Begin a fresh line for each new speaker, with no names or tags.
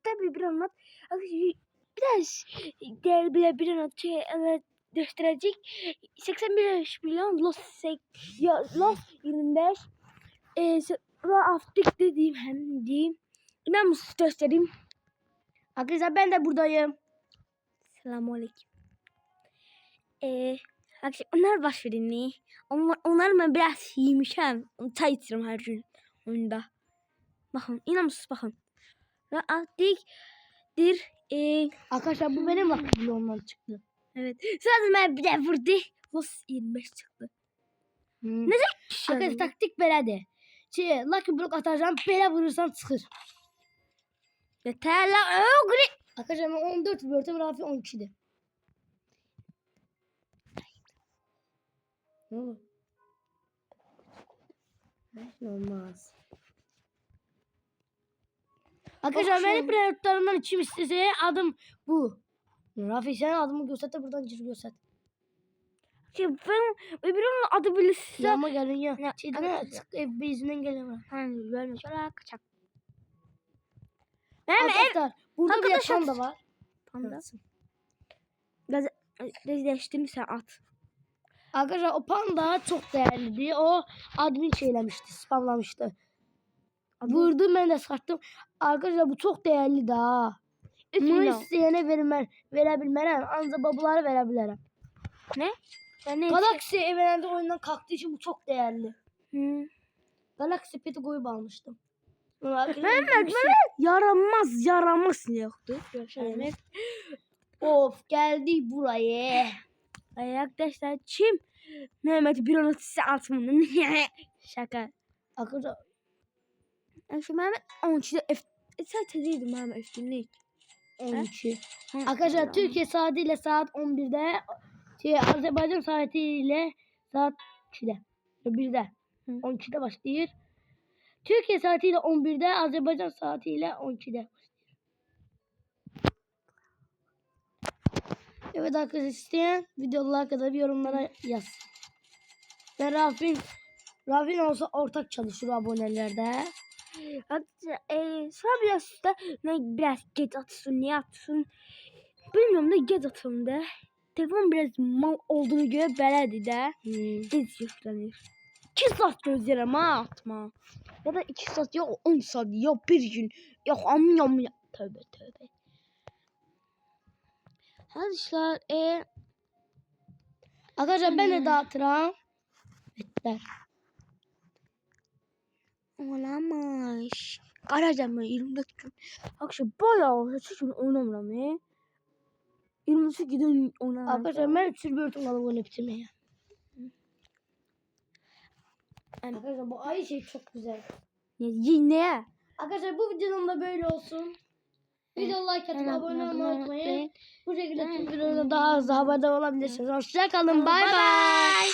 Tabii bir anlat. Biraz değerli bir anlat gösterecek. 85 milyon Los 25 Raftik dediğim hem diyeyim. İnan mısın göstereyim.
Arkadaşlar ben de buradayım.
Selamünaleyküm. Arkadaşlar onlar baş verin. Onlar ben biraz yemişim. Çay içiyorum her gün oyunda. Bakın inan mısınız bakın. Raftik'dir.
Arkadaşlar bu benim vaktim ondan çıktı.
Evet. Zaten ben bir de vurdu. Los 25 çıktı. Ne zek?
Arkadaşlar taktik belədir. Lucky block atacağım. Belə vurursan çıxır.
Yeter la.
Arkadaşlar ben 14 vurdum. Rafi 12'di. Ne olur? Olmaz. Arkadaşlar benim predatörlerimden içim istese adım bu. Rafi sen adımı göster de buradan gir göster.
Ben öbürünün adı bilirse.
Yama gelin ya. Çiğdene çık ev bezinden gelemem.
Hani görmüş. Şöyle kaçak.
Arkadaşlar burada bir yatan da var.
Panda. Değiştirdin sen at.
Arkadaşlar o panda çok değerliydi. O admin şeylemişti, spamlamıştı. Vurdum ben de sattım. Arkadaşlar bu çok değerli daha. Bunu isteyene verebilmem. Ancak babaları verebilirim.
Ne?
Galaxy evreninde oyundan kalktığı için bu çok değerli. Galaxy Pet'i koyup almıştım.
Mehmet yaramaz yoktu.
Evet. Of geldik buraya.
Arkadaşlar kim Mehmet'i bir onu size atmanın şaka.
Arkadaşlar
Mehmet 12'de sadece Mehmet üstünlük.
12. Arkadaşlar Türkiye saatiyle saat 11'de Azerbaycan saatiyle saat 2'de. 1'de. 12'de başlıyor. Türkiye saatiyle 11'de, Azerbaycan saatiyle 12'de. Evet arkadaşlar isteyen videolar kadar bir yorumlara yaz. Ben Rafi'nin olsa ortak çalışır abonelerde.
Sonra biraz geç atsın, niye atsın bilmiyorum da geç atsın da. Telefon biraz mal olduğunu göre belədir də. Geç yüklenir. 2 saat gözlerim ha atma. Ya da 2 saat yok 10 saat yok bir gün yok amyam ya. Tövbe. Arkadaşlar
arkadaşlar ben de dağıtıram. Bitler.
Olamaz. Arayacağım ben 24 gün. Arkadaşlar bayağı hiç gün oynamıram. 24 gün oynamıram.
Arkadaşlar ben sürüyorum alıp onu bitirmeye. Arkadaşlar bu ay şey çok güzel.
Ne?
Arkadaşlar bu videonun da böyle olsun. Video like atıp abone olmayı unutmayın. Bu şekilde tüm videolardan daha hızlı haberdar olabilirsiniz. Hoşçakalın. Bay bay.